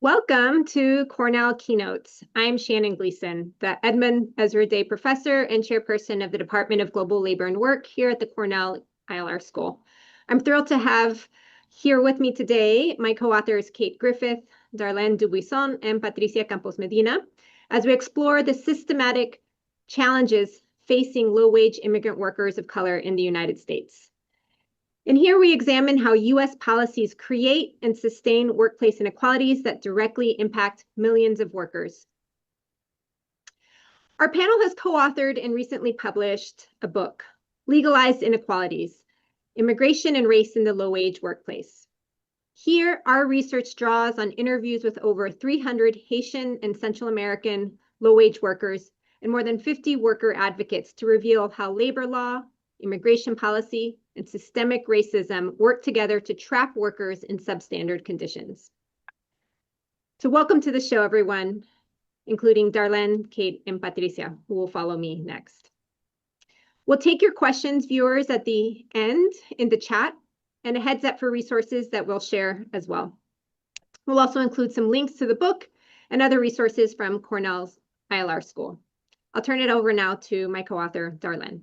Welcome to Cornell Keynotes. I'm Shannon Gleeson, the Edmund Ezra Day Professor and Chairperson of the Department of Global Labor and Work here at the Cornell ILR School. I'm thrilled to have here with me today my co-authors Kate Griffith, Darlène Dubuisson, and Patricia Campos-Medina as we explore the systematic challenges facing low-wage immigrant workers of color in the United States. And here we examine how U.S. policies create and sustain workplace inequalities that directly impact millions of workers. Our panel has co-authored and recently published a book, Legalized Inequalities, Immigration and Race in the Low-Wage Workplace. Here, our research draws on interviews with over 300 Haitian and Central American low-wage workers and more than 50 worker advocates to reveal how labor law, immigration policy, and systemic racism work together to trap workers in substandard conditions. So welcome to the show, everyone, including Darlène, Kate, and Patricia, who will follow me next. We'll take your questions, viewers, at the end in the chat, and a heads up for resources that we'll share as well. We'll also include some links to the book and other resources from Cornell's ILR School. I'll turn it over now to my co-author, Darlène.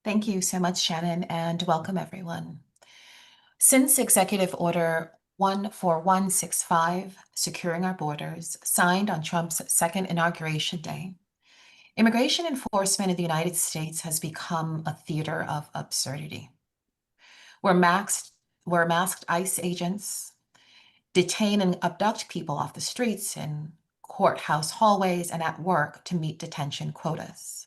Thank you so much, Shannon, and welcome everyone. Since Executive Order 14165, Securing Our Borders, signed on Trump's second inauguration day, immigration enforcement in the United States has become a theater of absurdity, where masked ICE agents detain and abduct people off the streets, in courthouse hallways, and at work to meet detention quotas.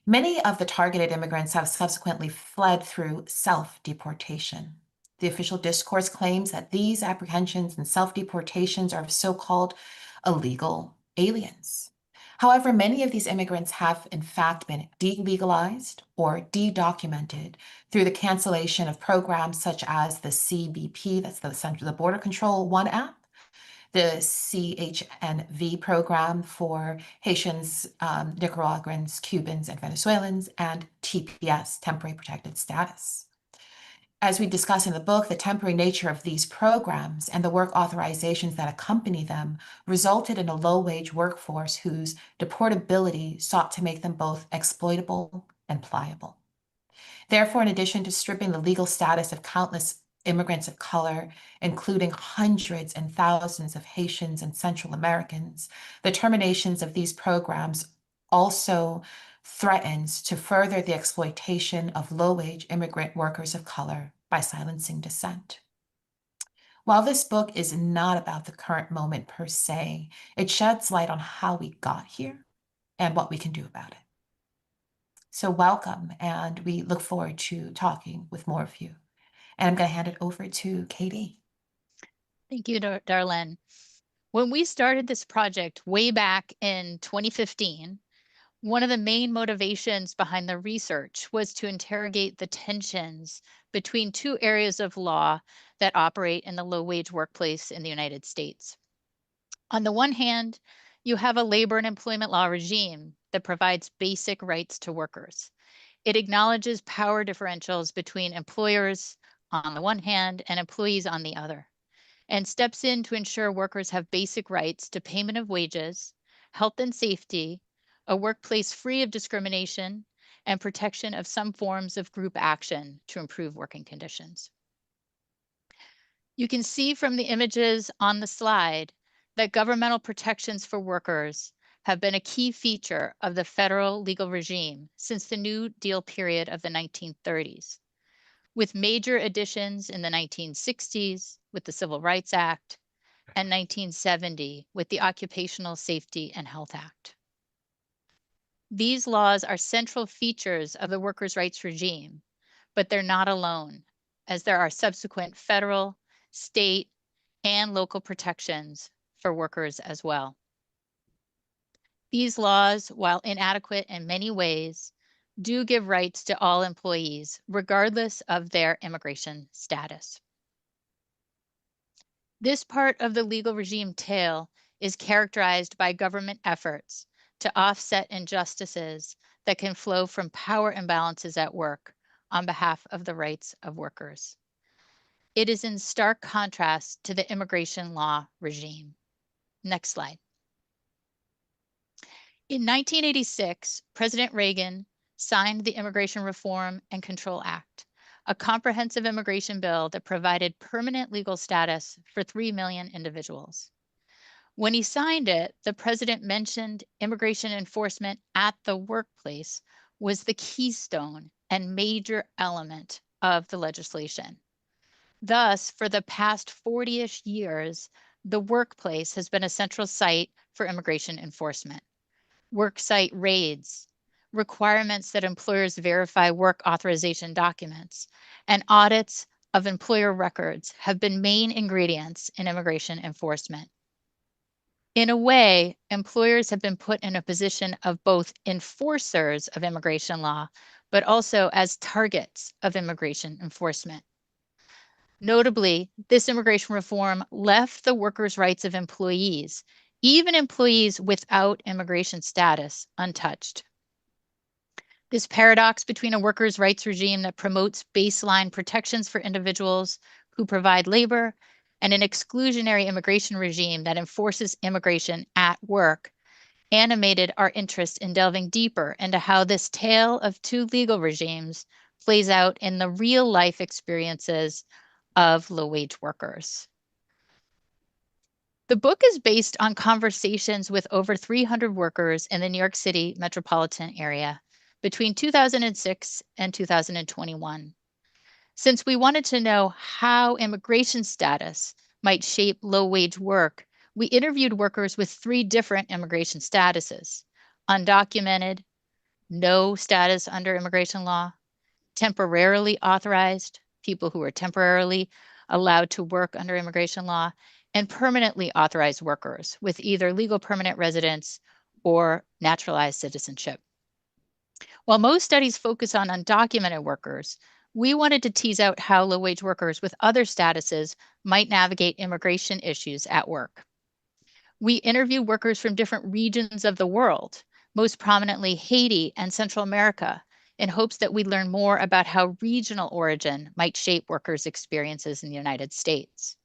Many of the targeted immigrants have subsequently fled through self-deportation. The official discourse claims that these apprehensions and self-deportations are of so-called illegal aliens. However, many of these immigrants have in fact been delegalized or de-documented through the cancellation of programs such as the CBP, that's the Border Control One app, the CHNV program for Haitians, Nicaraguans, Cubans, and Venezuelans, and TPS, Temporary Protected Status. As we discuss in the book, the temporary nature of these programs and the work authorizations that accompany them resulted in a low-wage workforce whose deportability sought to make them both exploitable and pliable. Therefore, in addition to stripping the legal status of countless immigrants of color, including hundreds and thousands of Haitians and Central Americans, the terminations of these programs also threatens to further the exploitation of low-wage immigrant workers of color by silencing dissent. While this book is not about the current moment per se, it sheds light on how we got here and what we can do about it. So welcome, and we look forward to talking with more of you. And I'm going to hand it over to Katie. Thank you, Darlène. When we started this project way back in 2015, one of the main motivations behind the research was to interrogate the tensions between two areas of law that operate in the low-wage workplace in the United States. On the one hand, you have a labor and employment law regime that provides basic rights to workers. It acknowledges power differentials between employers on the one hand and employees on the other, and steps in to ensure workers have basic rights to payment of wages, health and safety, a workplace free of discrimination, and protection of some forms of group action to improve working conditions. You can see from the images on the slide that governmental protections for workers have been a key feature of the federal legal regime since the New Deal period of the 1930s. With major additions in the 1960s with the Civil Rights Act and 1970 with the Occupational Safety and Health Act. These laws are central features of the workers' rights regime, but they're not alone, as there are subsequent federal, state, and local protections for workers as well. These laws, while inadequate in many ways, do give rights to all employees, regardless of their immigration status. This part of the legal regime tale is characterized by government efforts to offset injustices that can flow from power imbalances at work on behalf of the rights of workers. it is in stark contrast to the immigration law regime. Next slide. In 1986, President Reagan signed the Immigration Reform and Control Act, a comprehensive immigration bill that provided permanent legal status for 3 million individuals. When he signed it, the president mentioned immigration enforcement at the workplace was the keystone and major element of the legislation. Thus, for the past 40-ish years, the workplace has been a central site for immigration enforcement. Worksite raids, requirements that employers verify work authorization documents, and audits of employer records have been main ingredients in immigration enforcement. In a way, employers have been put in a position of both enforcers of immigration law, but also as targets of immigration enforcement. Notably, this immigration reform left the workers' rights of employees, even employees without immigration status, untouched. This paradox between a workers' rights regime that promotes baseline protections for individuals who provide labor and an exclusionary immigration regime that enforces immigration at work animated our interest in delving deeper into how this tale of two legal regimes plays out in the real life experiences of low-wage workers. The book is based on conversations with over 300 workers in the New York City metropolitan area between 2006 and 2021. Since we wanted to know how immigration status might shape low-wage work, we interviewed workers with 3 different immigration statuses: undocumented, no status under immigration law, temporarily authorized, people who are temporarily allowed to work under immigration law, and permanently authorized workers with either legal permanent residence or naturalized citizenship. While most studies focus on undocumented workers, we wanted to tease out how low-wage workers with other statuses might navigate immigration issues at work. We interviewed workers from different regions of the world, most prominently Haiti and Central America, in hopes that we'd learn more about how regional origin might shape workers' experiences in the United States.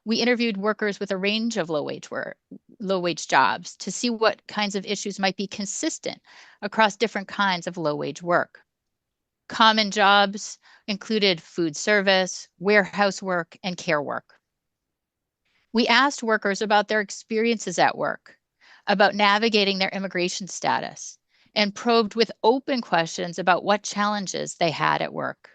We interviewed workers with a range of low-wage jobs to see what kinds of issues might be consistent across different kinds of low-wage work. Common jobs included food service, warehouse work, and care work. We asked workers about their experiences at work, about navigating their immigration status, and probed with open questions about what challenges they had at work.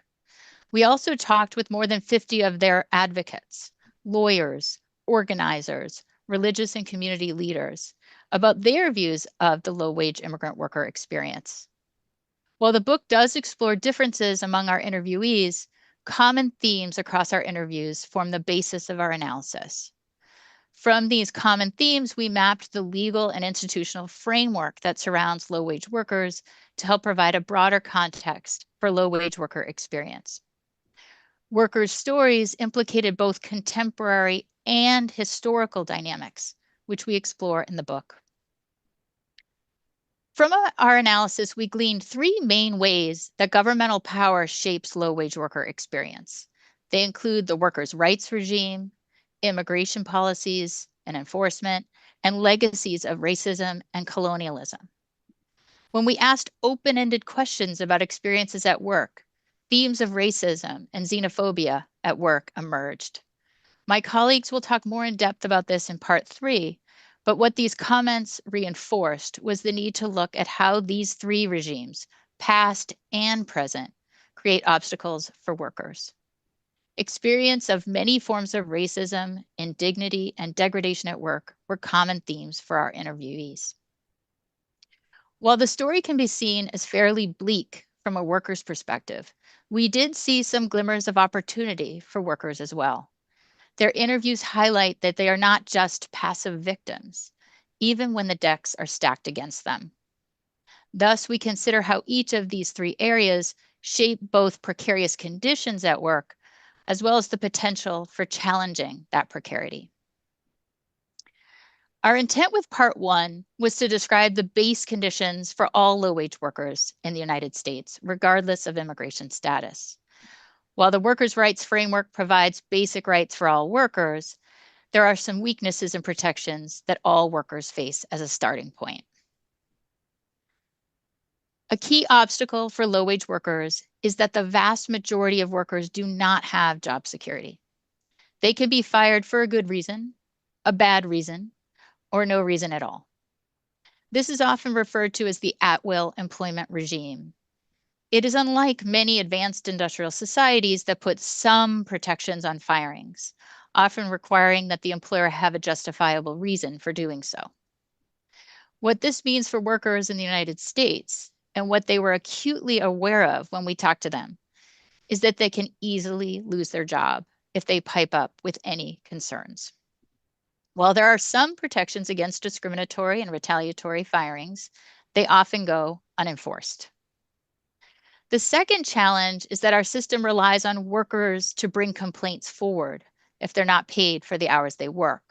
We also talked with more than 50 of their advocates, lawyers, organizers, religious and community leaders, about their views of the low-wage immigrant worker experience. While the book does explore differences among our interviewees, common themes across our interviews form the basis of our analysis. From these common themes, we mapped the legal and institutional framework that surrounds low-wage workers to help provide a broader context for low-wage worker experience. Workers' stories implicated both contemporary and historical dynamics, which we explore in the book. From our analysis, we gleaned 3 main ways that governmental power shapes low-wage worker experience. They include the workers' rights regime, immigration policies and enforcement, and legacies of racism and colonialism. When we asked open-ended questions about experiences at work, themes of racism and xenophobia at work emerged. My colleagues will talk more in depth about this in part 3, but what these comments reinforced was the need to look at how these 3 regimes, past and present, create obstacles for workers. Experience of many forms of racism, indignity, and degradation at work were common themes for our interviewees. While the story can be seen as fairly bleak from a worker's perspective, we did see some glimmers of opportunity for workers as well. Their interviews highlight that they are not just passive victims, even when the decks are stacked against them. Thus, we consider how each of these 3 areas shape both precarious conditions at work, as well as the potential for challenging that precarity. Our intent with part 1 was to describe the base conditions for all low-wage workers in the United States, regardless of immigration status. While the workers' rights framework provides basic rights for all workers, there are some weaknesses and protections that all workers face as a starting point. A key obstacle for low-wage workers is that the vast majority of workers do not have job security. They can be fired for a good reason, a bad reason, or no reason at all. This is often referred to as the at-will employment regime. It is unlike many advanced industrial societies that put some protections on firings, often requiring that the employer have a justifiable reason for doing so. What this means for workers in the United States, and what they were acutely aware of when we talked to them, is that they can easily lose their job if they pipe up with any concerns. While there are some protections against discriminatory and retaliatory firings, they often go unenforced. The second challenge is that our system relies on workers to bring complaints forward if they're not paid for the hours they work,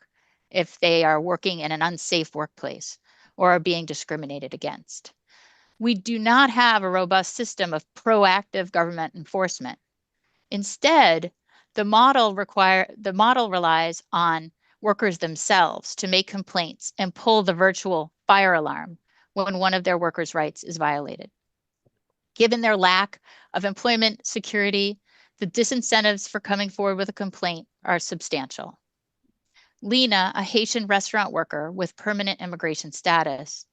if they are working in an unsafe workplace, or are being discriminated against. We do not have a robust system of proactive government enforcement. Instead, the model relies on workers themselves to make complaints and pull the virtual fire alarm when one of their workers' rights is violated. Given their lack of employment security, the disincentives for coming forward with a complaint are substantial. Lena, a Haitian restaurant worker with permanent immigration status,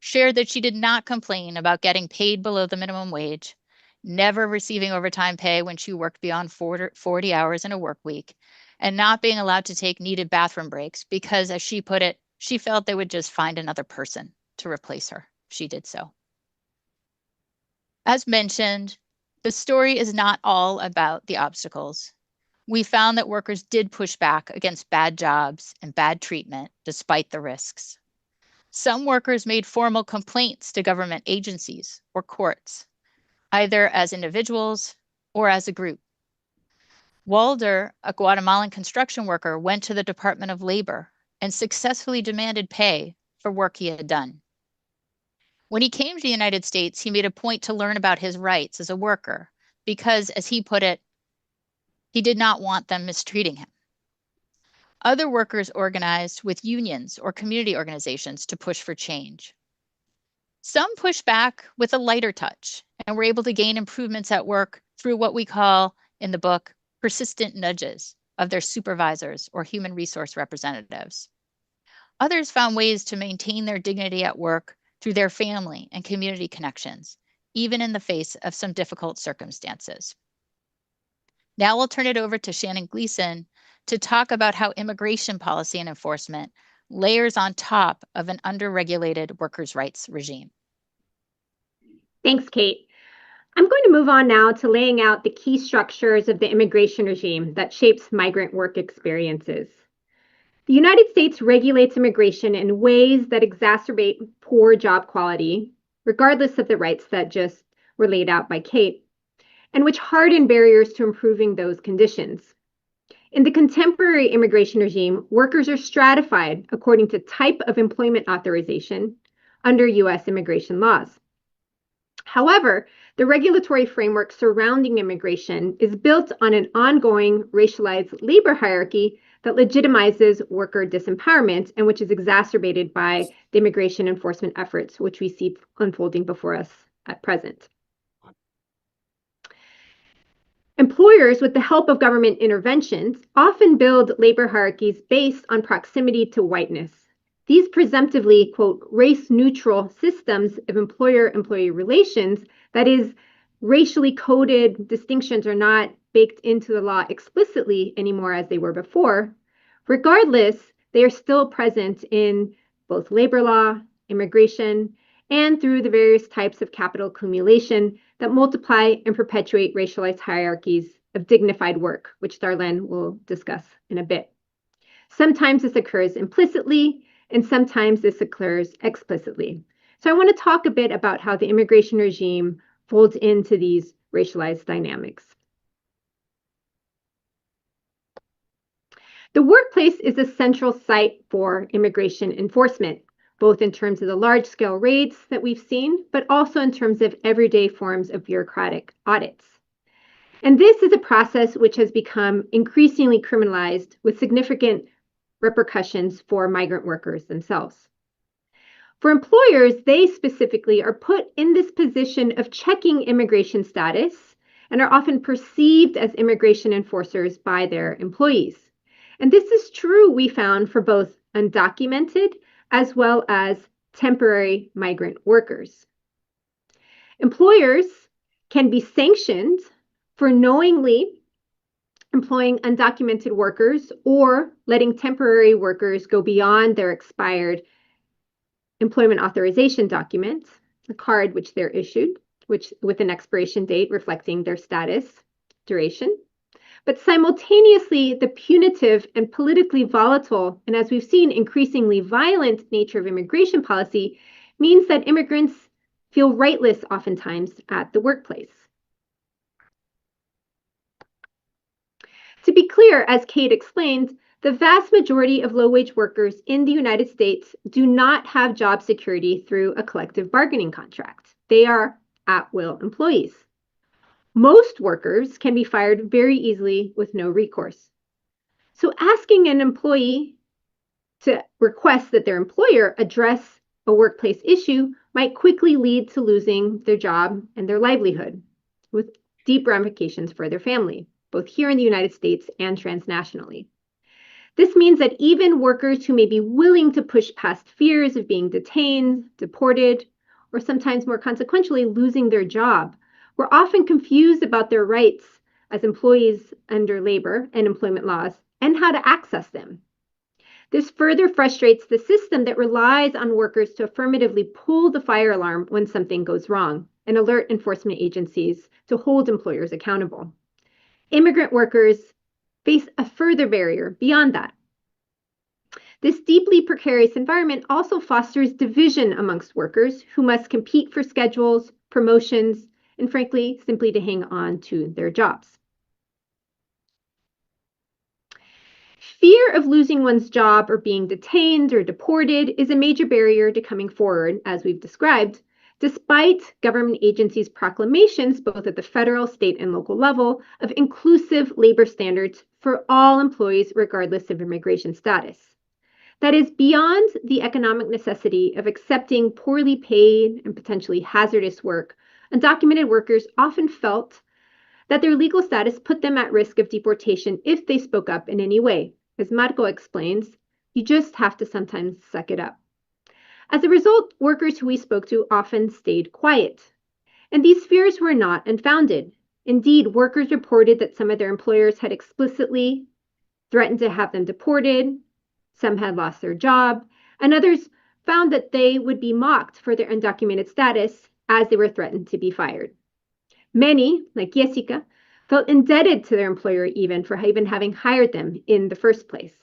shared that she did not complain about getting paid below the minimum wage, never receiving overtime pay when she worked beyond 40 hours in a work week, and not being allowed to take needed bathroom breaks because, as she put it, she felt they would just find another person to replace her if she did so. As mentioned, the story is not all about the obstacles. We found that workers did push back against bad jobs and bad treatment despite the risks. Some workers made formal complaints to government agencies or courts, either as individuals or as a group. Walder, a Guatemalan construction worker, went to the Department of Labor and successfully demanded pay for work he had done. When he came to the United States, he made a point to learn about his rights as a worker because, as he put it, he did not want them mistreating him. Other workers organized with unions or community organizations to push for change. Some pushed back with a lighter touch and were able to gain improvements at work through what we call in the book persistent nudges of their supervisors or human resource representatives. Others found ways to maintain their dignity at work through their family and community connections, even in the face of some difficult circumstances. Now we'll turn it over to Shannon Gleeson to talk about how immigration policy and enforcement layers on top of an under-regulated workers' rights regime. Thanks, Kate. I'm going to move on now to laying out the key structures of the immigration regime that shapes migrant work experiences. The United States regulates immigration in ways that exacerbate poor job quality, regardless of the rights that just were laid out by Kate, and which harden barriers to improving those conditions. In the contemporary immigration regime, workers are stratified according to type of employment authorization under U.S. immigration laws. However, the regulatory framework surrounding immigration is built on an ongoing racialized labor hierarchy that legitimizes worker disempowerment and which is exacerbated by the immigration enforcement efforts, which we see unfolding before us at present. Employers, with the help of government interventions, often build labor hierarchies based on proximity to whiteness. These presumptively, quote, race-neutral systems of employer-employee relations, that is, racially coded distinctions are not baked into the law explicitly anymore as they were before. Regardless, they are still present in both labor law, immigration, and through the various types of capital accumulation that multiply and perpetuate racialized hierarchies of dignified work, which Darlène will discuss in a bit. Sometimes this occurs implicitly, and sometimes this occurs explicitly. So I want to talk a bit about how the immigration regime folds into these racialized dynamics. The workplace is a central site for immigration enforcement, both in terms of the large-scale raids that we've seen, but also in terms of everyday forms of bureaucratic audits. And this is a process which has become increasingly criminalized with significant repercussions for migrant workers themselves. For employers, they specifically are put in this position of checking immigration status and are often perceived as immigration enforcers by their employees. And this is true, we found, for both undocumented as well as temporary migrant workers. Employers can be sanctioned for knowingly employing undocumented workers or letting temporary workers go beyond their expired employment authorization document, a card which they're issued, which with an expiration date reflecting their status, duration. But simultaneously, the punitive and politically volatile, and as we've seen, increasingly violent nature of immigration policy means that immigrants feel rightless oftentimes at the workplace. To be clear, as Kate explained, the vast majority of low-wage workers in the United States do not have job security through a collective bargaining contract. They are at-will employees. Most workers can be fired very easily with no recourse. So asking an employee to request that their employer address a workplace issue might quickly lead to losing their job and their livelihood, with deep ramifications for their family, both here in the United States and transnationally. This means that even workers who may be willing to push past fears of being detained, deported, or sometimes more consequentially losing their job, were often confused about their rights as employees under labor and employment laws and how to access them. This further frustrates the system that relies on workers to affirmatively pull the fire alarm when something goes wrong and alert enforcement agencies to hold employers accountable. Immigrant workers face a further barrier beyond that. This deeply precarious environment also fosters division amongst workers who must compete for schedules, promotions, and frankly, simply to hang on to their jobs. Fear of losing one's job or being detained or deported is a major barrier to coming forward, as we've described, despite government agencies' proclamations, both at the federal, state, and local level, of inclusive labor standards for all employees, regardless of immigration status. That is beyond the economic necessity of accepting poorly paid and potentially hazardous work. Undocumented workers often felt that their legal status put them at risk of deportation if they spoke up in any way. As Marco explains, you just have to sometimes suck it up. As a result, workers who we spoke to often stayed quiet. And these fears were not unfounded. Indeed, workers reported that some of their employers had explicitly threatened to have them deported, some had lost their job, and others found that they would be mocked for their undocumented status as they were threatened to be fired. Many, like Jessica, felt indebted to their employer even for even having hired them in the first place.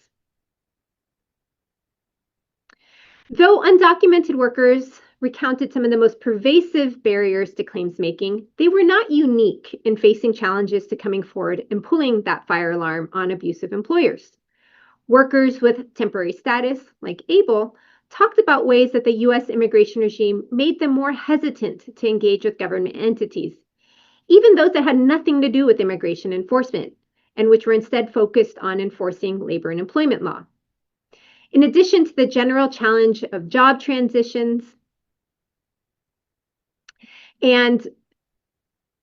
Though undocumented workers recounted some of the most pervasive barriers to claims making, they were not unique in facing challenges to coming forward and pulling that fire alarm on abusive employers. Workers with temporary status, like Abel, talked about ways that the U.S. immigration regime made them more hesitant to engage with government entities, even those that had nothing to do with immigration enforcement, and which were instead focused on enforcing labor and employment law. In addition to the general challenge of job transitions, and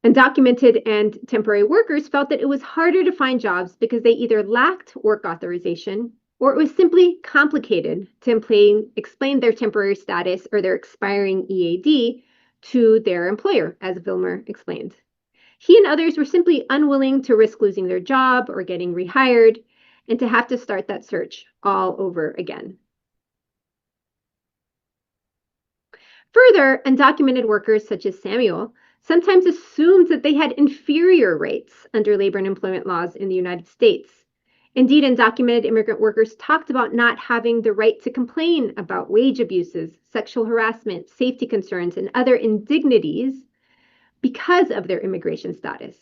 undocumented and temporary workers felt that it was harder to find jobs because they either lacked work authorization or it was simply complicated to explain their temporary status or their expiring EAD to their employer, as Vilmer explained. He and others were simply unwilling to risk losing their job or getting rehired and to have to start that search all over again. Further, undocumented workers such as Samuel sometimes assumed that they had inferior rights under labor and employment laws in the United States. Indeed, undocumented immigrant workers talked about not having the right to complain about wage abuses, sexual harassment, safety concerns, and other indignities because of their immigration status.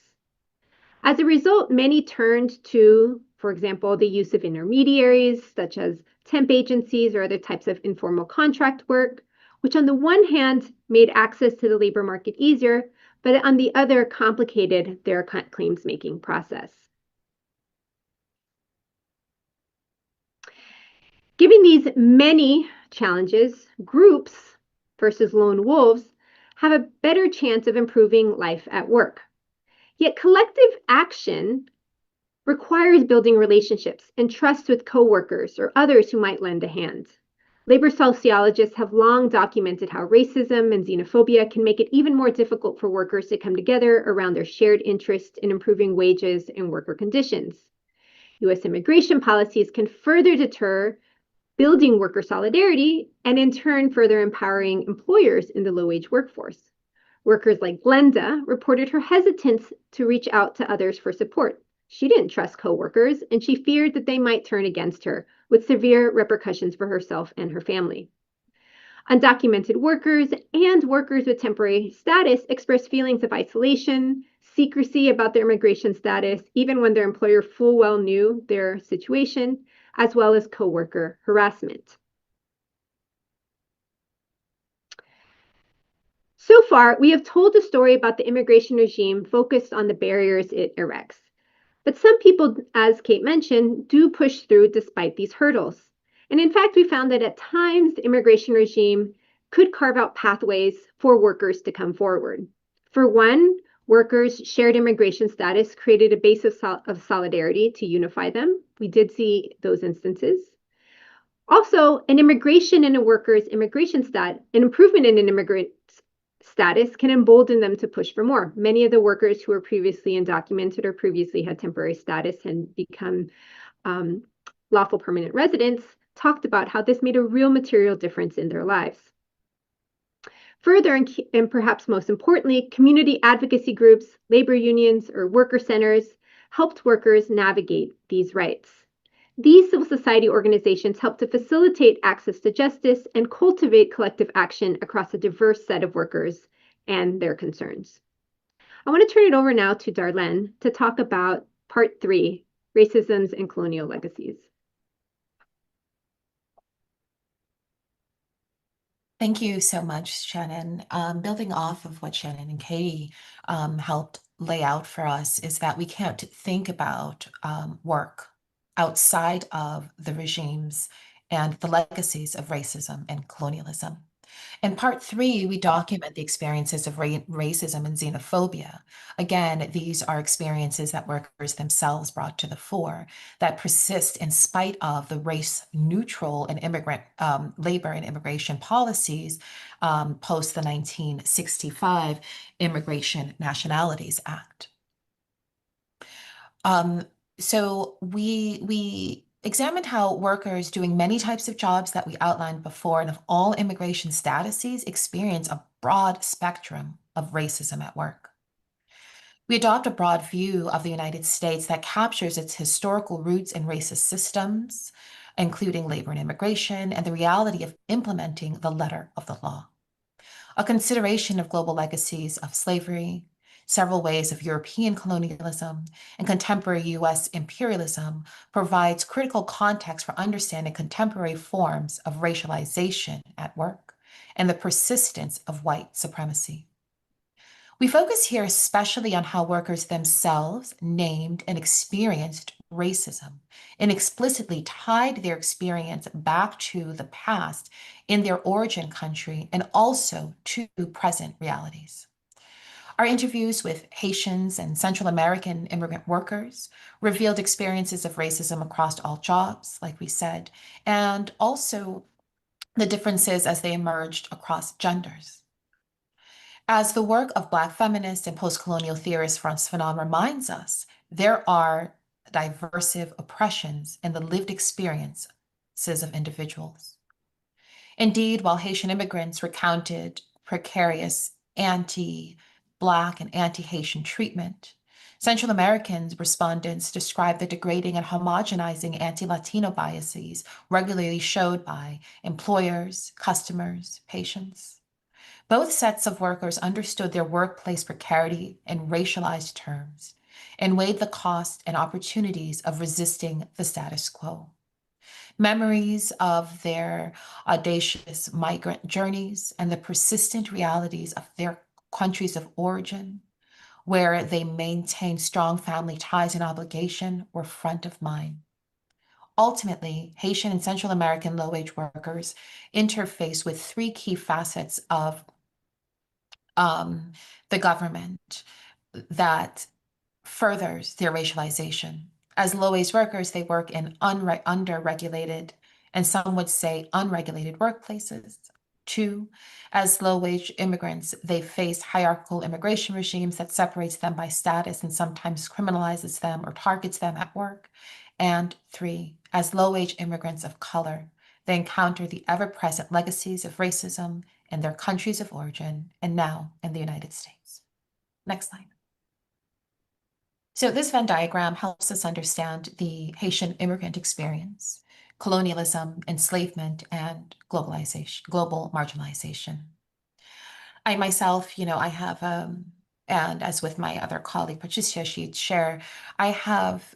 As a result, many turned to, for example, the use of intermediaries, such as temp agencies or other types of informal contract work, which on the one hand made access to the labor market easier, but on the other complicated their claims-making process. Given these many challenges, groups versus lone wolves have a better chance of improving life at work. Yet collective action requires building relationships and trust with coworkers or others who might lend a hand. Labor sociologists have long documented how racism and xenophobia can make it even more difficult for workers to come together around their shared interest in improving wages and worker conditions. U.S. immigration policies can further deter building worker solidarity and in turn further empowering employers in the low-wage workforce. Workers like Glenda reported her hesitance to reach out to others for support. She didn't trust coworkers, and she feared that they might turn against her, with severe repercussions for herself and her family. Undocumented workers and workers with temporary status express feelings of isolation, secrecy about their immigration status, even when their employer full well knew their situation, as well as coworker harassment. So far, we have told a story about the immigration regime focused on the barriers it erects. But some people, as Kate mentioned, do push through despite these hurdles. And in fact, we found that at times the immigration regime could carve out pathways for workers to come forward. For one, workers' shared immigration status created a base of solidarity to unify them. We did see those instances. Also, an improvement in an immigrant status can embolden them to push for more. Many of the workers who were previously undocumented or previously had temporary status and become lawful permanent residents talked about how this made a real material difference in their lives. Further, and perhaps most importantly, community advocacy groups, labor unions, or worker centers helped workers navigate these rights. These civil society organizations help to facilitate access to justice and cultivate collective action across a diverse set of workers and their concerns. I want to turn it over now to Darlène to talk about part 3, racisms and colonial legacies. Thank you so much, Shannon. Building off of what Shannon and Katie helped lay out for us is that we can't think about work outside of the regimes and the legacies of racism and colonialism. In part 3, we document the experiences of racism and xenophobia. Again, these are experiences that workers themselves brought to the fore that persist in spite of the race-neutral and immigrant labor and immigration policies post the 1965 Immigration Nationalities Act. So we examined how workers doing many types of jobs that we outlined before and of all immigration statuses experience a broad spectrum of racism at work. We adopt a broad view of the United States that captures its historical roots in racist systems, including labor and immigration, and the reality of implementing the letter of the law. A consideration of global legacies of slavery, several ways of European colonialism, and contemporary U.S. imperialism provides critical context for understanding contemporary forms of racialization at work and the persistence of white supremacy. We focus here especially on how workers themselves named and experienced racism and explicitly tied their experience back to the past in their origin country and also to present realities. Our interviews with Haitians and Central American immigrant workers revealed experiences of racism across all jobs, like we said, and also the differences as they emerged across genders. As the work of Black feminist and post-colonial theorist Frantz Fanon reminds us, there are diversive oppressions in the lived experiences of individuals. Indeed, while Haitian immigrants recounted precarious anti-Black and anti-Haitian treatment, Central American respondents described the degrading and homogenizing anti-Latino biases regularly showed by employers, customers, patients. Both sets of workers understood their workplace precarity in racialized terms and weighed the cost and opportunities of resisting the status quo. Memories of their audacious migrant journeys and the persistent realities of their countries of origin, where they maintain strong family ties and obligation, were front of mind. Ultimately, Haitian and Central American low-wage workers interface with three key facets of the government that furthers their racialization. As low-wage workers, they work in under-regulated, and some would say unregulated workplaces. Two, as low-wage immigrants, they face hierarchical immigration regimes that separates them by status and sometimes criminalizes them or targets them at work. And three, as low-wage immigrants of color, they encounter the ever-present legacies of racism in their countries of origin and now in the United States. Next slide. So this Venn diagram helps us understand the Haitian immigrant experience, colonialism, enslavement, and globalization, global marginalization. I myself, I have, and as with my other colleague, Patricia, she'd share, I have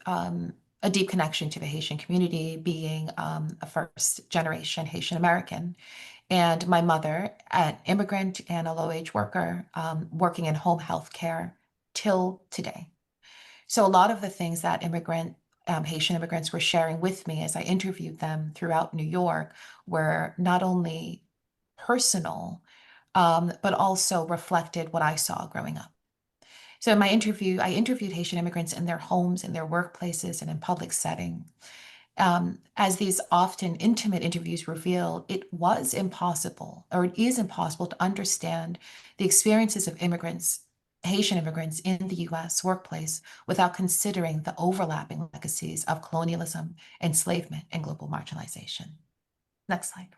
a deep connection to the Haitian community, being a first generation Haitian American. And my mother, an immigrant and a low-wage worker, working in home health care till today. So a lot of the things that Haitian immigrants were sharing with me as I interviewed them throughout New York were not only personal, but also reflected what I saw growing up. So in my interview, I interviewed Haitian immigrants in their homes, in their workplaces, and in public setting. As these often intimate interviews reveal, it was impossible, or it is impossible, to understand the experiences of Haitian immigrants in the US workplace without considering the overlapping legacies of colonialism, enslavement, and global marginalization. Next slide.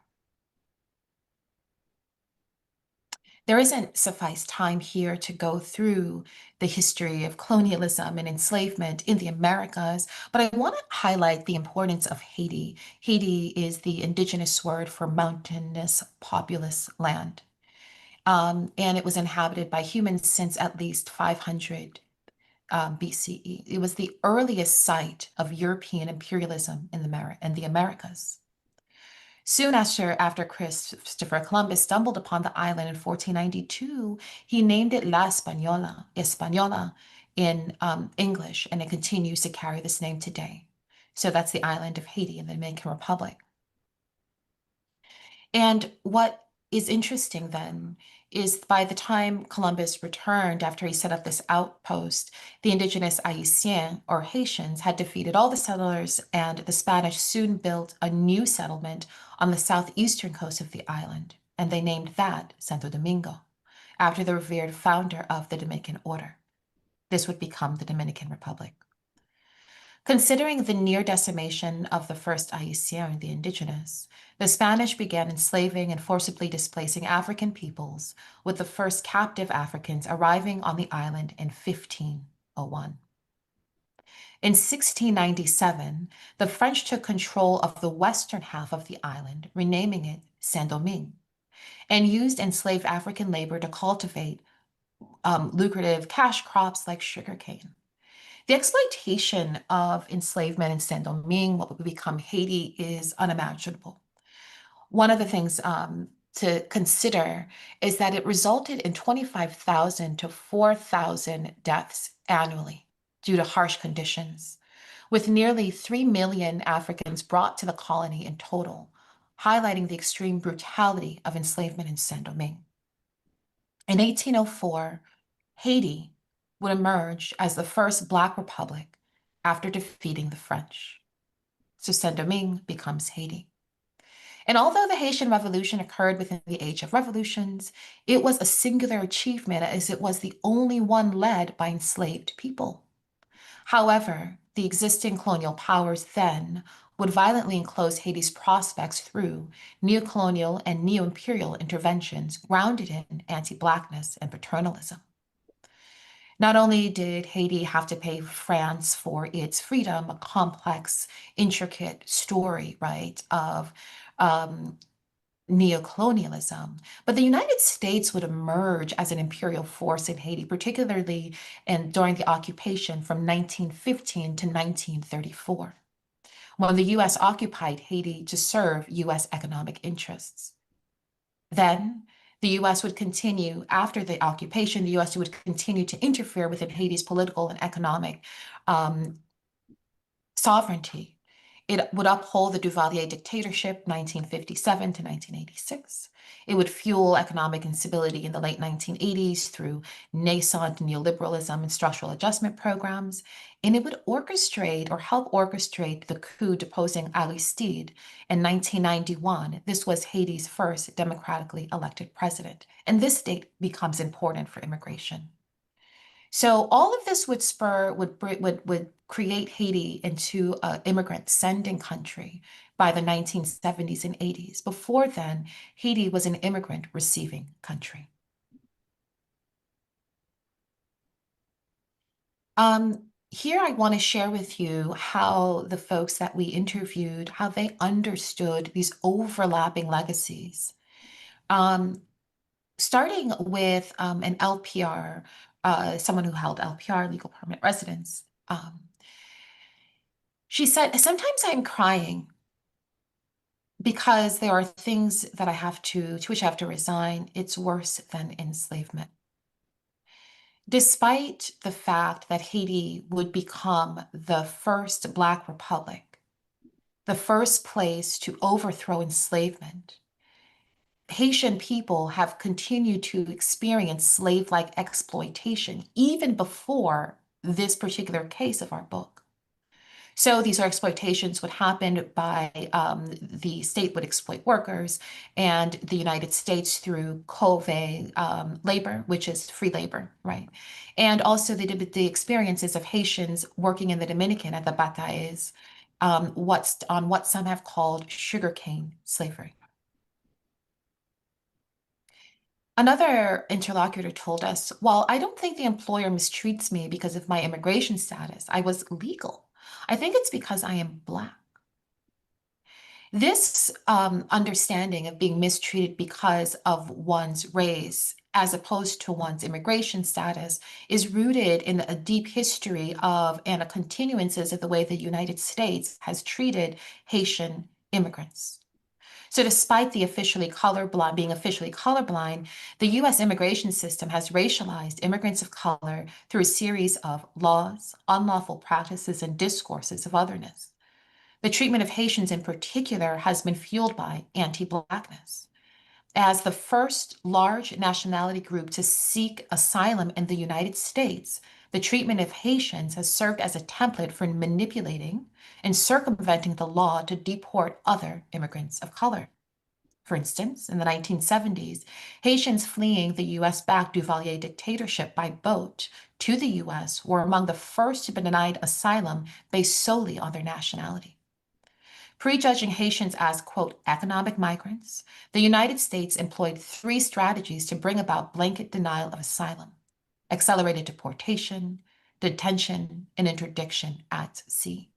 There isn't suffice time here to go through the history of colonialism and enslavement in the Americas, but I want to highlight the importance of Haiti. Haiti is the indigenous word for mountainous, populous land. And it was inhabited by humans since at least 500 BCE. It was the earliest site of European imperialism in the Americas. Soon after Christopher Columbus stumbled upon the island in 1492, he named it La Española in English, and it continues to carry this name today. So that's the island of Haiti in the Dominican Republic. And what is interesting then is by the time Columbus returned after he set up this outpost, the indigenous Haitians or Haitians had defeated all the settlers, and the Spanish soon built a new settlement on the southeastern coast of the island, and they named that Santo Domingo, after the revered founder of the Dominican order. This would become the Dominican Republic. Considering the near decimation of the first Haitian, the indigenous, the Spanish began enslaving and forcibly displacing African peoples, with the first captive Africans arriving on the island in 1501. In 1697, the French took control of the western half of the island, renaming it Saint-Domingue, and used enslaved African labor to cultivate lucrative cash crops like sugarcane. The exploitation of enslavement in Saint-Domingue, what would become Haiti, is unimaginable. One of the things to consider is that it resulted in 25,000 to 4,000 deaths annually due to harsh conditions, with nearly 3 million Africans brought to the colony in total, highlighting the extreme brutality of enslavement in Saint-Domingue. In 1804, Haiti would emerge as the first Black republic after defeating the French. So Saint-Domingue becomes Haiti. And although the Haitian Revolution occurred within the Age of Revolutions, it was a singular achievement, as it was the only one led by enslaved people. However, the existing colonial powers then would violently enclose Haiti's prospects through neocolonial and neo-imperial interventions grounded in anti-Blackness and paternalism. Not only did Haiti have to pay France for its freedom, a complex, intricate story, right, of neocolonialism, but the United States would emerge as an imperial force in Haiti, particularly during the occupation from 1915 to 1934, when the U.S. occupied Haiti to serve U.S. economic interests. Then, The U.S. would continue, after the occupation, the U.S. would continue to interfere within Haiti's political and economic sovereignty. It would uphold the Duvalier dictatorship, 1957 to 1986. It would fuel economic instability in the late 1980s through nascent neoliberalism and structural adjustment programs. And it would orchestrate or help orchestrate the coup deposing Aristide in 1991. This was Haiti's first democratically elected president. And this date becomes important for immigration. So all of this would create Haiti into an immigrant sending country by the 1970s and 80s. Before then, Haiti was an immigrant receiving country. Here I want to share with you how the folks that we interviewed, how they understood these overlapping legacies. Starting with an LPR, someone who held LPR, legal permanent residence. She said, sometimes I'm crying because there are things that I have to which I have to resign. It's worse than enslavement. Despite the fact that Haiti would become the first Black republic, the first place to overthrow enslavement, Haitian people have continued to experience slave-like exploitation even before this particular case of our book. So these are exploitations would happen by the state would exploit workers, and the United States through coauthored labor, which is free labor, right? And also the experiences of Haitians working in the Dominican at the Batailles, what some have called sugarcane slavery. Another interlocutor told us, while I don't think the employer mistreats me because of my immigration status, I was legal. I think it's because I am Black. This understanding of being mistreated because of one's race as opposed to one's immigration status is rooted in a deep history of and a continuances of the way the United States has treated Haitian immigrants. So despite the being officially colorblind, the U.S. immigration system has racialized immigrants of color through a series of laws, unlawful practices, and discourses of otherness. The treatment of Haitians in particular has been fueled by anti-Blackness. As the first large nationality group to seek asylum in the United States, the treatment of Haitians has served as a template for manipulating and circumventing the law to deport other immigrants of color. For instance, in the 1970s, Haitians fleeing the US-backed Duvalier dictatorship by boat to the US were among the first to be denied asylum based solely on their nationality. Prejudging Haitians as, quote, economic migrants, the United States employed 3 strategies to bring about blanket denial of asylum: accelerated deportation, detention, and interdiction at sea.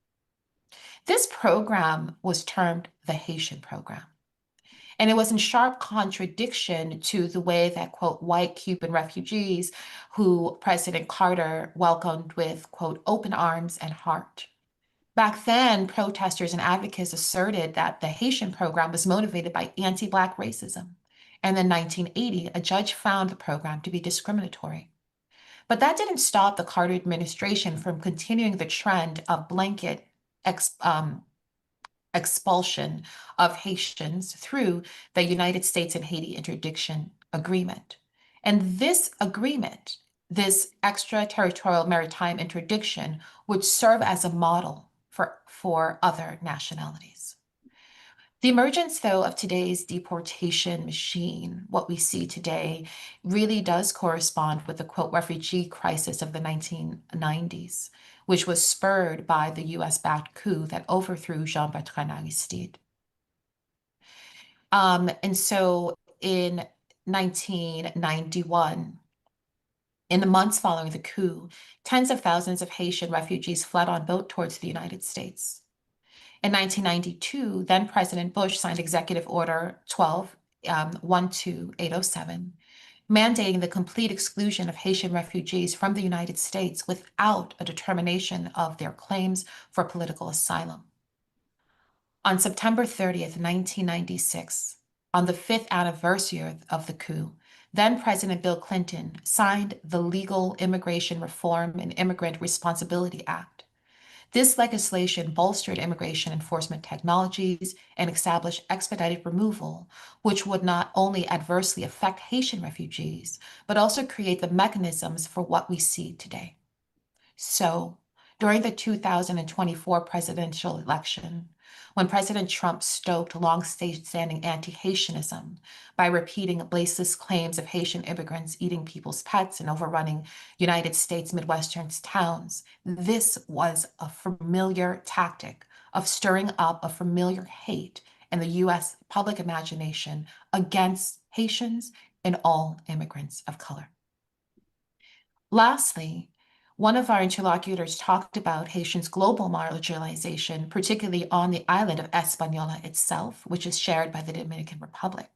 This program was termed the Haitian program. And it was in sharp contradiction to the way that, quote, white Cuban refugees who President Carter welcomed with, quote, open arms and heart. Back then, protesters and advocates asserted that the Haitian program was motivated by anti-Black racism. And in 1980, a judge found the program to be discriminatory. But that didn't stop the Carter administration from continuing the trend of blanket expulsion of Haitians through the United States and Haiti Interdiction Agreement. And this agreement, this extraterritorial maritime interdiction, would serve as a model for other nationalities. The emergence, though, of today's deportation machine, what we see today, really does correspond with the, quote, refugee crisis of the 1990s, which was spurred by the US-backed coup that overthrew Jean-Bertrand Aristide. And so in 1991, in the months following the coup, tens of thousands of Haitian refugees fled on boat towards the United States. In 1992, then President Bush signed Executive Order 12807, mandating the complete exclusion of Haitian refugees from the United States without a determination of their claims for political asylum. On September 30th, 1996, on the 5th anniversary of the coup, then President Bill Clinton signed the Legal Immigration Reform and Immigrant Responsibility Act. This legislation bolstered immigration enforcement technologies and established expedited removal, which would not only adversely affect Haitian refugees, but also create the mechanisms for what we see today. So, during the 2024 presidential election, when President Trump stoked long-standing anti-Haitianism by repeating baseless claims of Haitian immigrants eating people's pets and overrunning United States Midwestern towns, this was a familiar tactic of stirring up a familiar hate in the U.S. public imagination against Haitians and all immigrants of color. Lastly, one of our interlocutors talked about Haitians' global marginalization, particularly on the island of Hispaniola itself, which is shared by the Dominican Republic.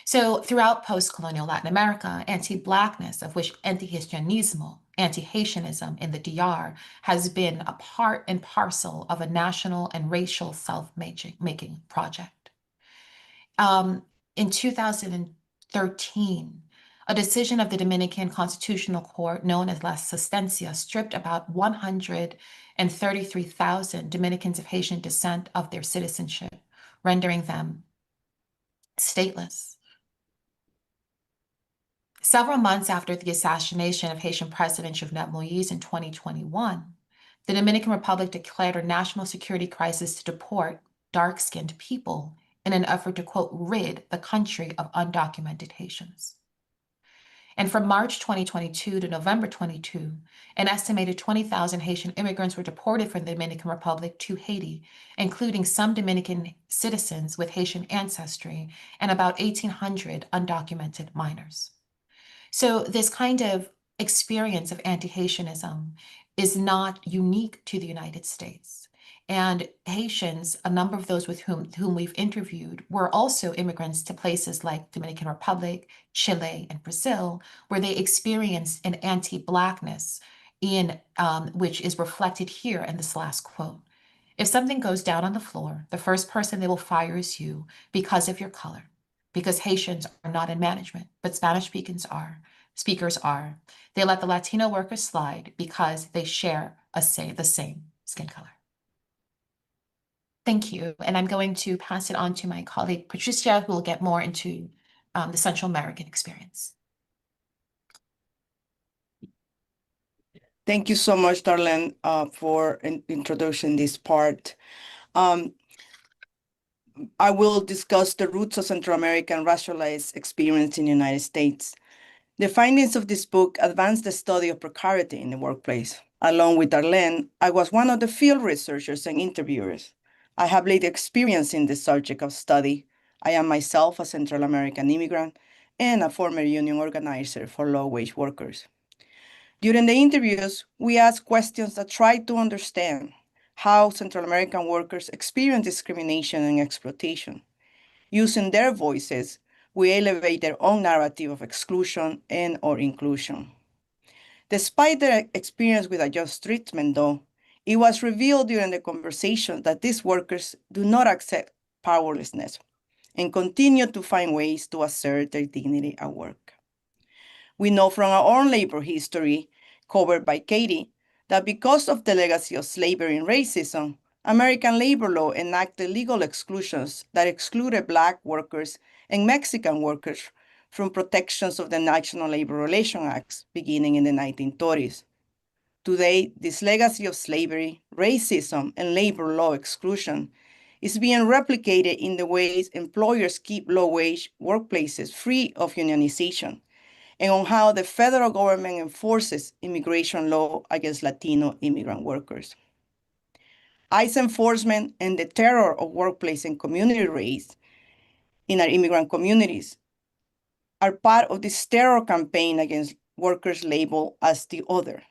So throughout post-colonial Latin America, anti-Blackness, of which anti-Haitianismo, anti-Haitianism in the DR, has been a part and parcel of a national and racial self-making project. In 2013, a decision of the Dominican Constitutional Court known as La Sustancia stripped about 133,000 Dominicans of Haitian descent of their citizenship, rendering them stateless. Several months after the assassination of Haitian President Jovenel Moïse in 2021, the Dominican Republic declared a national security crisis to deport dark-skinned people in an effort to, quote, rid the country of undocumented Haitians. And from March 2022 to November 22, an estimated 20,000 Haitian immigrants were deported from the Dominican Republic to Haiti, including some Dominican citizens with Haitian ancestry and about 1,800 undocumented minors. So this kind of experience of anti-Haitianism is not unique to the United States. And Haitians, a number of those with whom we've interviewed, were also immigrants to places like Dominican Republic, Chile, and Brazil, where they experienced an anti-Blackness which is reflected here in this last quote. If something goes down on the floor, the first person they will fire is you because of your color, because Haitians are not in management, but Spanish speakers are. They let the Latino workers slide because they share the same skin color. Thank you. And I'm going to pass it on to my colleague, Patricia, who will get more into the Central American experience. Thank you so much, Darlène, for introducing this part. I will discuss the roots of Central American racialized experience in the United States. The findings of this book advance the study of precarity in the workplace. Along with Darlène, I was one of the field researchers and interviewers. I have laid experience in this subject of study. I am myself a Central American immigrant and a former union organizer for low-wage workers. During the interviews, we asked questions that tried to understand how Central American workers experience discrimination and exploitation. Using their voices, we elevate their own narrative of exclusion and/or inclusion. Despite their experience with unjust treatment, though, it was revealed during the conversation that these workers do not accept powerlessness and continue to find ways to assert their dignity at work. We know from our own labor history, covered by Kati, that because of the legacy of slavery and racism, American labor law enacted legal exclusions that excluded Black workers and Mexican workers from protections of the National Labor Relations Acts beginning in the 1930s. Today, this legacy of slavery, racism, and labor law exclusion is being replicated in the ways employers keep low-wage workplaces free of unionization, and on how the federal government enforces immigration law against Latino immigrant workers. ICE enforcement and the terror of workplace and community race in our immigrant communities are part of this terror campaign against workers labeled as the other.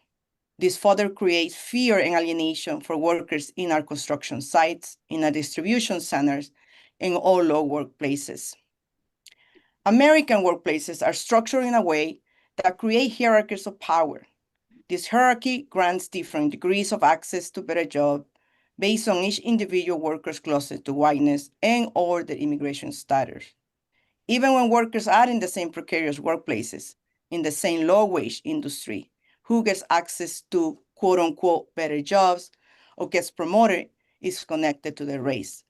This further creates fear and alienation for workers in our construction sites, in our distribution centers, and all low workplaces. American workplaces are structured in a way that create hierarchies of power. This hierarchy grants different degrees of access to better jobs, based on each individual worker's closeness to whiteness and or their immigration status. Even when workers are in the same precarious workplaces, in the same low-wage industry, who gets access to quote-unquote better jobs or gets promoted is connected to their race.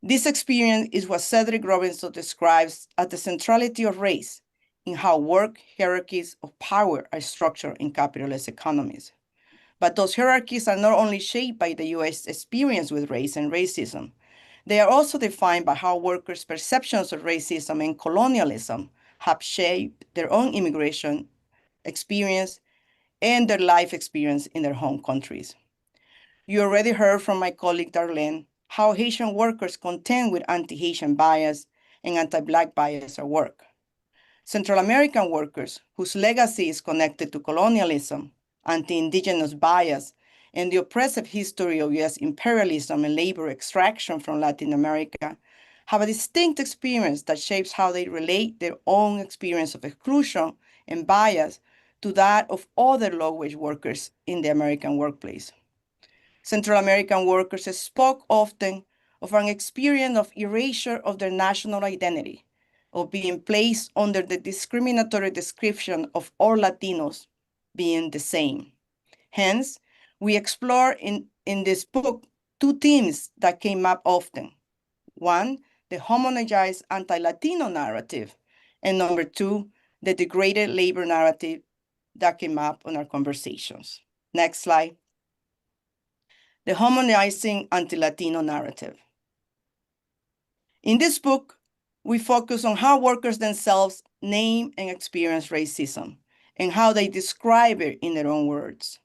This experience is what Cedric Robinson describes as the centrality of race in how work hierarchies of power are structured in capitalist economies. But those hierarchies are not only shaped by the U.S. experience with race and racism, they are also defined by how workers' perceptions of racism and colonialism have shaped their own immigration experience and their life experience in their home countries. You already heard from my colleague Darlène how Haitian workers contend with anti-Haitian bias and anti-Black bias at work. Central American workers, whose legacy is connected to colonialism, anti-Indigenous bias, and the oppressive history of U.S. imperialism and labor extraction from Latin America, have a distinct experience that shapes how they relate their own experience of exclusion and bias to that of other low-wage workers in the American workplace. Central American workers spoke often of an experience of erasure of their national identity, of being placed under the discriminatory description of all Latinos being the same. Hence, we explore in this book two themes that came up often. One, the homogenized anti-Latino narrative, and number two, the degraded labor narrative that came up in our conversations. Next slide. The homogenizing anti-Latino narrative. In this book, we focus on how workers themselves name and experience racism and how they describe it in their own words.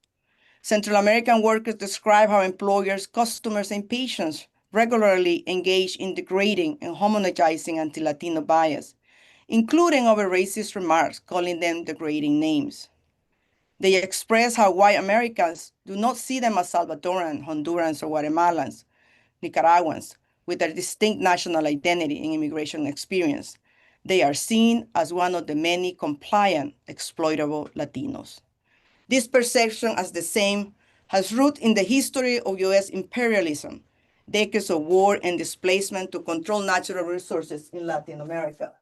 Central American workers describe how employers, customers, and patients regularly engage in degrading and homogenizing anti-Latino bias, including over racist remarks, calling them degrading names. They express how white Americans do not see them as Salvadoran, Hondurans, or Guatemalans, Nicaraguans, with their distinct national identity and immigration experience. They are seen as one of the many compliant, exploitable Latinos. This perception as the same has roots in the history of U.S. imperialism, decades of war and displacement to control natural resources in Latin America.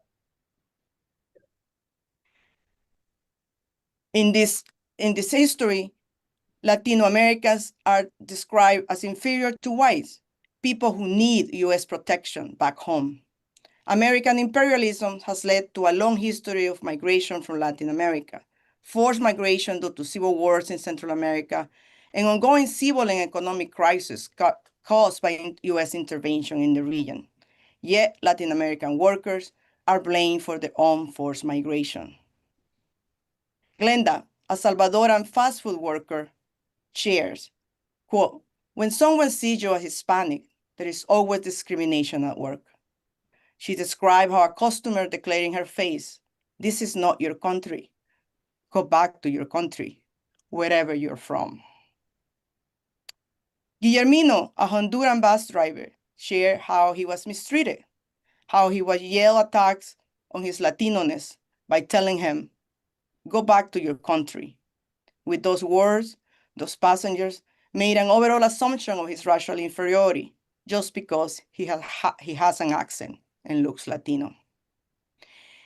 In this history, Latino Americans are described as inferior to whites, people who need U.S. protection back home. American imperialism has led to a long history of migration from Latin America, forced migration due to civil wars in Central America, and ongoing civil and economic crises caused by U.S. intervention in the region. Yet, Latin American workers are blamed for their own forced migration. Glenda, a Salvadoran fast food worker, shares, quote, "When someone sees you as Hispanic, there is always discrimination at work." She described how a customer declared in her face, "This is not your country. Go back to your country, wherever you're from." Guillermino, a Honduran bus driver, shared how he was mistreated, how he was yelled attacks on his Latino-ness by telling him, "Go back to your country." With those words, those passengers made an overall assumption of his racial inferiority just because he has an accent and looks Latino.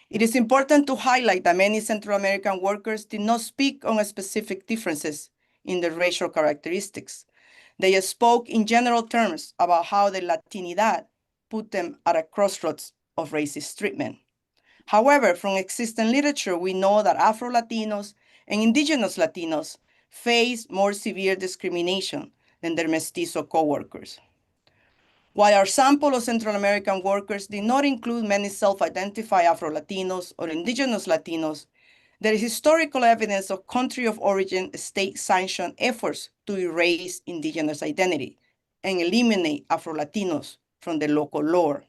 It is important to highlight that many Central American workers did not speak on specific differences in their racial characteristics. They spoke in general terms about how their Latinidad put them at a crossroads of racist treatment. However, from existing literature, we know that Afro-Latinos and Indigenous Latinos face more severe discrimination than their mestizo coworkers. While our sample of Central American workers did not include many self-identified Afro-Latinos or Indigenous Latinos, there is historical evidence of country of origin state-sanctioned efforts to erase Indigenous identity and eliminate Afro-Latinos from the local lore.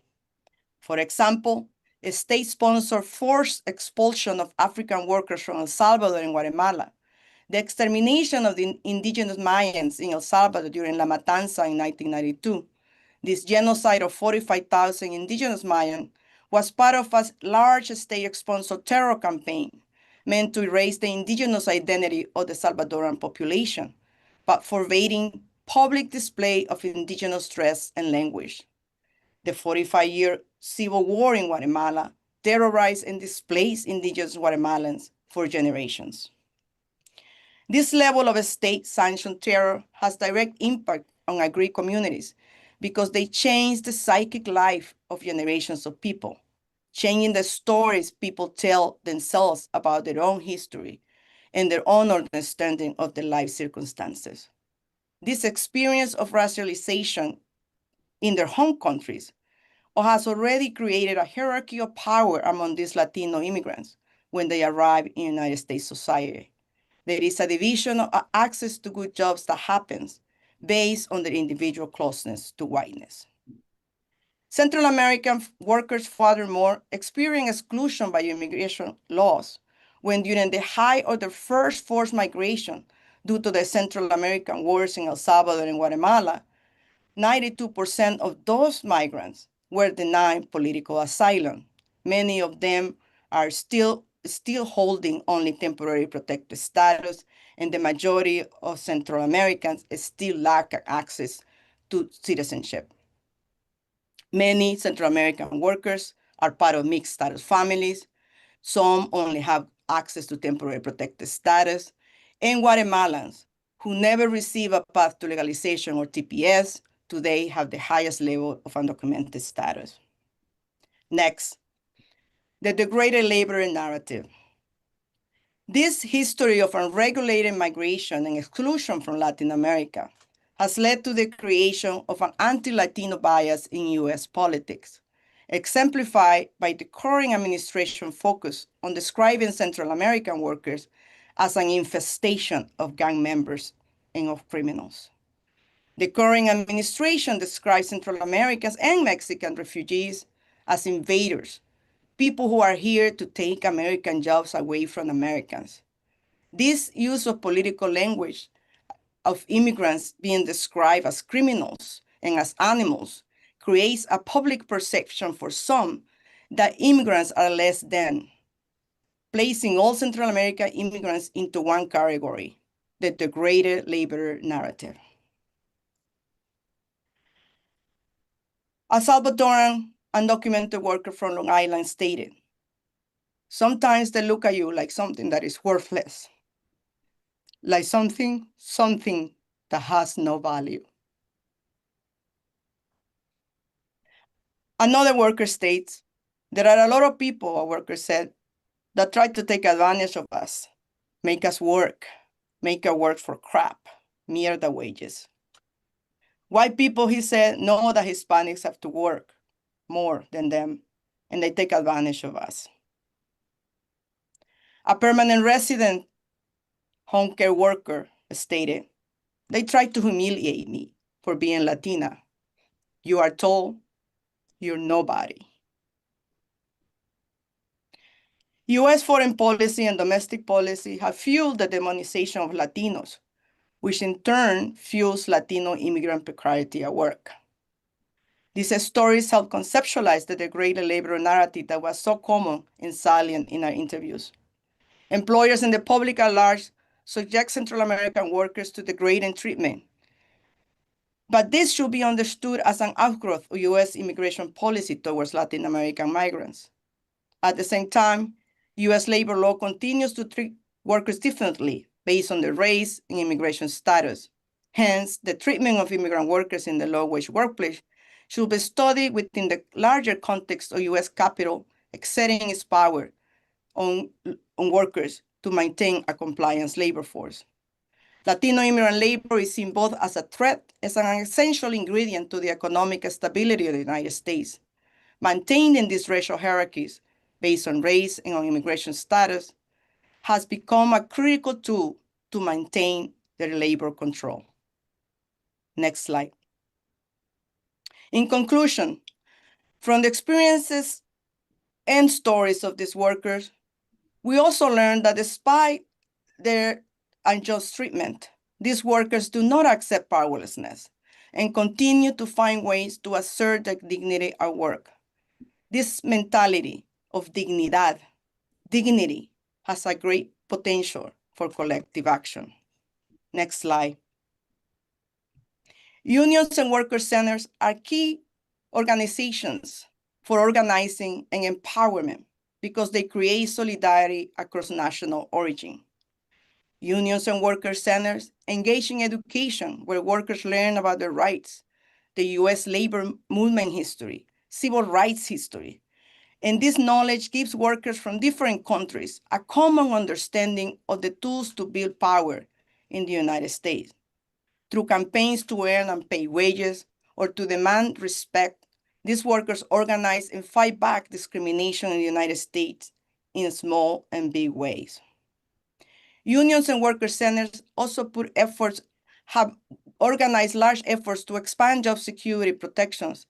For example, a state-sponsored forced expulsion of African workers from El Salvador and Guatemala, the extermination of the indigenous Mayans in El Salvador during La Matanza in 1992. This genocide of 45,000 indigenous Mayans was part of a large state-sponsored terror campaign meant to erase the indigenous identity of the Salvadoran population, but forbidding public display of indigenous dress and language. The 45-year civil war in Guatemala terrorized and displaced indigenous Guatemalans for generations. This level of state-sanctioned terror has direct impact on agri communities because they change the psychic life of generations of people, changing the stories people tell themselves about their own history and their own understanding of their life circumstances. This experience of racialization in their home countries has already created a hierarchy of power among these Latino immigrants when they arrive in United States society. There is a division of access to good jobs that happens based on their individual closeness to whiteness. Central American workers, furthermore, experience exclusion by immigration laws when during the height of their first forced migration due to the Central American wars in El Salvador and Guatemala, 92% of those migrants were denied political asylum. Many of them are still holding only temporary protected status, and the majority of Central Americans still lack access to citizenship. Many Central American workers are part of mixed status families. Some only have access to temporary protected status, and Guatemalans who never receive a path to legalization or TPS today have the highest level of undocumented status. Next, the degraded labor narrative. This history of unregulated migration and exclusion from Latin America has led to the creation of an anti-Latino bias in US politics, exemplified by the current administration focus on describing Central American workers as an infestation of gang members and of criminals. The current administration describes Central Americans and Mexican refugees as invaders, people who are here to take American jobs away from Americans. This use of political language of immigrants being described as criminals and as animals creates a public perception for some that immigrants are less than, placing all Central American immigrants into one category, the degraded labor narrative. A Salvadoran undocumented worker from Long Island stated, "Sometimes they look at you like something that is worthless, like something that has no value." Another worker states, "There are a lot of people," a worker said, "that try to take advantage of us, make us work for crap, mere the wages." White people, he said, know that Hispanics have to work more than them, and they take advantage of us. A permanent resident home care worker stated, "They try to humiliate me for being Latina. You are told you're nobody." US foreign policy and domestic policy have fueled the demonization of Latinos, which in turn fuels Latino immigrant precarity at work. These stories help conceptualize the degraded labor narrative that was so common and salient in our interviews. Employers and the public at large subject Central American workers to degrading treatment. But this should be understood as an outgrowth of US immigration policy towards Latin American migrants. At the same time, US labor law continues to treat workers differently based on their race and immigration status. Hence, the treatment of immigrant workers in the low-wage workplace should be studied within the larger context of US capital exerting its power on workers to maintain a compliance labor force. Latino immigrant labor is seen both as a threat as an essential ingredient to the economic stability of the United States. Maintaining these racial hierarchies based on race and on immigration status has become a critical tool to maintain their labor control. Next slide. In conclusion, from the experiences and stories of these workers, we also learned that despite their unjust treatment, these workers do not accept powerlessness and continue to find ways to assert their dignity at work. This mentality of dignity has a great potential for collective action. Next slide. Unions and worker centers are key organizations for organizing and empowerment because they create solidarity across national origin. Unions and worker centers engage in education where workers learn about their rights, the US labor movement history, civil rights history. And this knowledge gives workers from different countries a common understanding of the tools to build power in the United States. Through campaigns to earn and pay wages or to demand respect, these workers organize and fight back discrimination in the United States in small and big ways. Unions and worker centers also have organized large efforts to expand job security protections,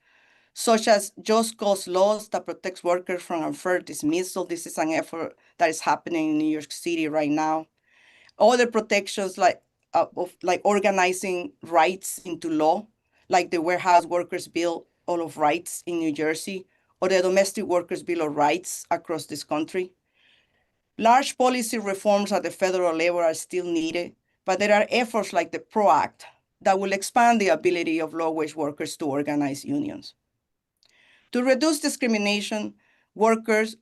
such as just cause laws that protects workers from unfair dismissal. This is an effort that is happening in New York City right now. Other protections like organizing rights into law, like the Warehouse Workers Bill of Rights in New Jersey, or the Domestic Workers Bill of Rights across this country. Large policy reforms at the federal level are still needed, but there are efforts like the PRO Act that will expand the ability of low-wage workers to organize unions. To reduce discrimination, workers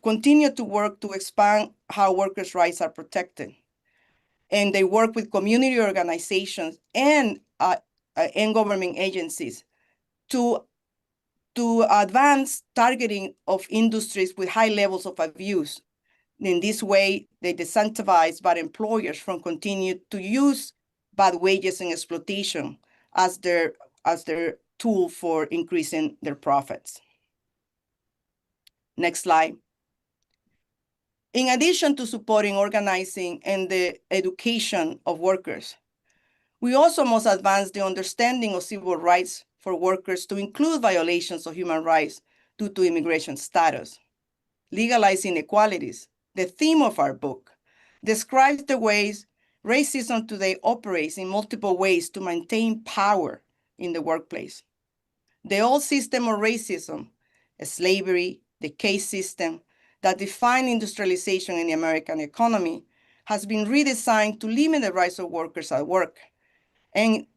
continue to work to expand how workers' rights are protected. And they work with community organizations and government agencies to advance targeting of industries with high levels of abuse. In this way, they disincentivize bad employers from continuing to use bad wages and exploitation as their tool for increasing their profits. Next slide. In addition to supporting organizing and the education of workers, we also must advance the understanding of civil rights for workers to include violations of human rights due to immigration status. Legalized Inequalities, the theme of our book, describes the ways racism today operates in multiple ways to maintain power in the workplace. The old system of racism, slavery, the caste system that defined industrialization in the American economy, has been redesigned to limit the rights of workers at work and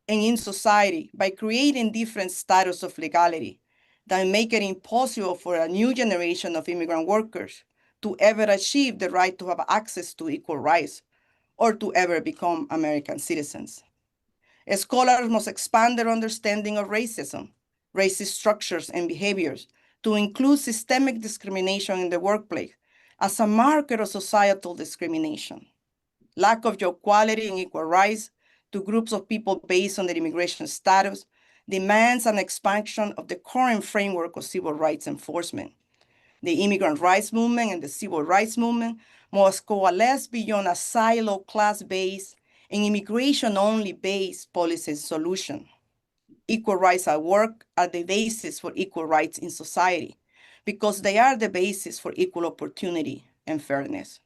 in society by creating different status of legality that make it impossible for a new generation of immigrant workers to ever achieve the right to have access to equal rights or to ever become American citizens. Scholars must expand their understanding of racism, racist structures and behaviors to include systemic discrimination in the workplace as a marker of societal discrimination. Lack of job quality and equal rights to groups of people based on their immigration status demands an expansion of the current framework of civil rights enforcement. The immigrant rights movement and the civil rights movement must coalesce beyond a silo class-based and immigration-only based policy solution. Equal rights at work are the basis for equal rights in society because they are the basis for equal opportunity and fairness.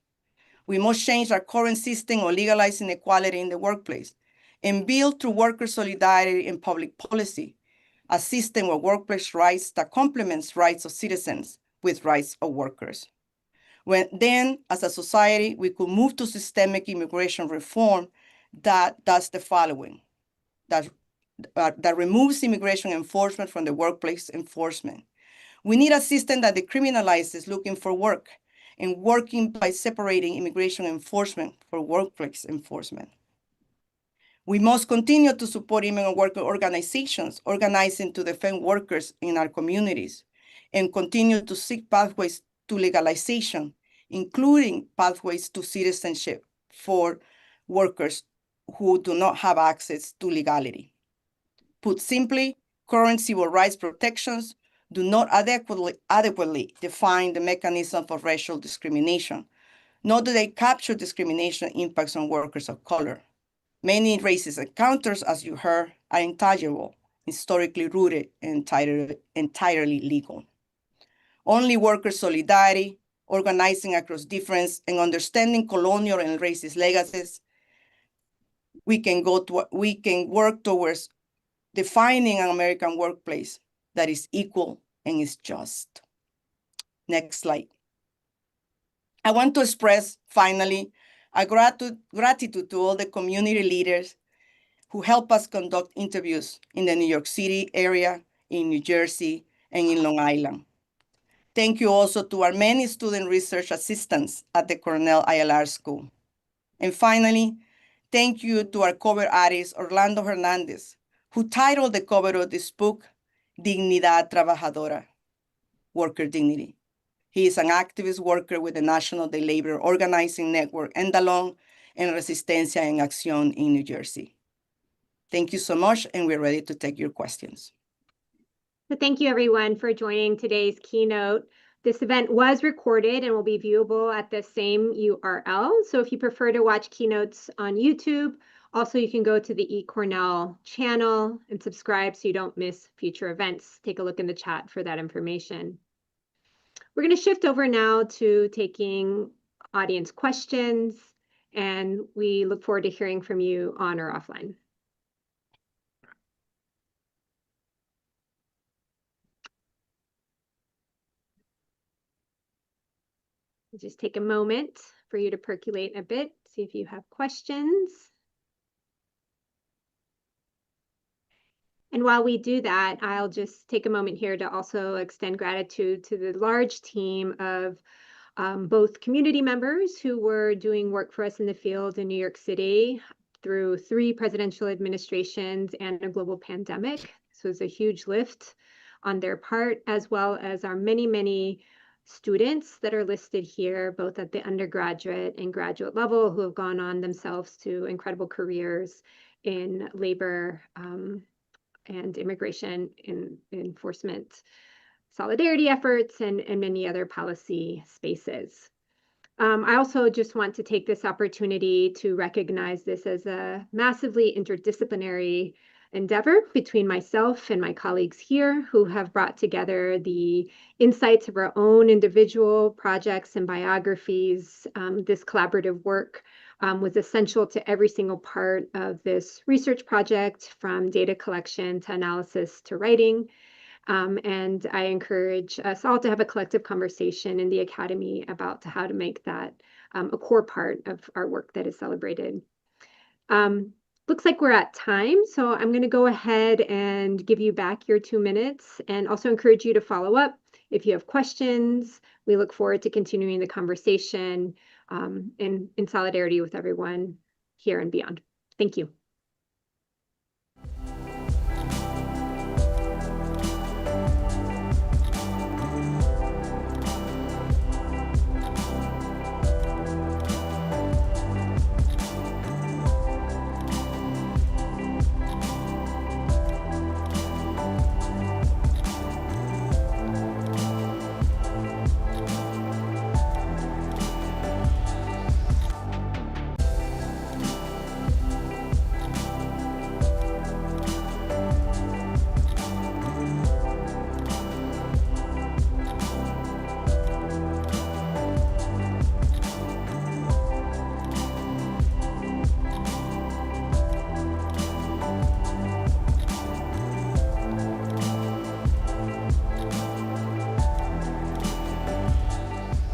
We must change our current system of legalized inequality in the workplace and build through worker solidarity and public policy a system of workplace rights that complements rights of citizens with rights of workers. Then, as a society, we could move to systemic immigration reform that does the following, that removes immigration enforcement from the workplace enforcement. We need a system that decriminalizes looking for work and working by separating immigration enforcement for workplace enforcement. We must continue to support immigrant worker organizations organizing to defend workers in our communities and continue to seek pathways to legalization, including pathways to citizenship for workers who do not have access to legality. Put simply, current civil rights protections do not adequately define the mechanism of racial discrimination, nor do they capture discrimination impacts on workers of color. Many racist encounters, as you heard, are intangible, historically rooted, and entirely legal. Only worker solidarity, organizing across difference, and understanding colonial and racist legacies, we can work towards defining an American workplace that is equal and is just. Next slide. I want to express, finally, a gratitude to all the community leaders who help us conduct interviews in the New York City area, in New Jersey, and in Long Island. Thank you also to our many student research assistants at the Cornell ILR School. And finally, thank you to our cover artist, Orlando Hernandez, who titled the cover of this book, Dignidad Trabajadora, Worker Dignity. He is an activist worker with the National Day Labor Organizing Network, Endalón, and Resistencia en Acción in New Jersey. Thank you so much, and we're ready to take your questions. So thank you everyone for joining today's keynote. This event was recorded and will be viewable at the same URL. So if you prefer to watch keynotes on YouTube, also you can go to the eCornell channel and subscribe so you don't miss future events. Take a look in the chat for that information. We're going to shift over now to taking audience questions, and we look forward to hearing from you on or offline. Just take a moment for you to percolate a bit, see if you have questions. And while we do that, I'll just take a moment here to also extend gratitude to the large team of both community members who were doing work for us in the field in New York City through 3 presidential administrations and a global pandemic. This was a huge lift on their part, as well as our many, many students that are listed here, both at the undergraduate and graduate level, who have gone on themselves to incredible careers in labor and immigration enforcement solidarity efforts and many other policy spaces. I also just want to take this opportunity to recognize this as a massively interdisciplinary endeavor between myself and my colleagues here, who have brought together the insights of our own individual projects and biographies. This collaborative work was essential to every single part of this research project, from data collection to analysis to writing. And I encourage us all to have a collective conversation in the Academy about how to make that a core part of our work that is celebrated. Looks like we're at time, so I'm going to go ahead and give you back your 2 minutes and also encourage you to follow up if you have questions. We look forward to continuing the conversation in solidarity with everyone here and beyond. Thank you.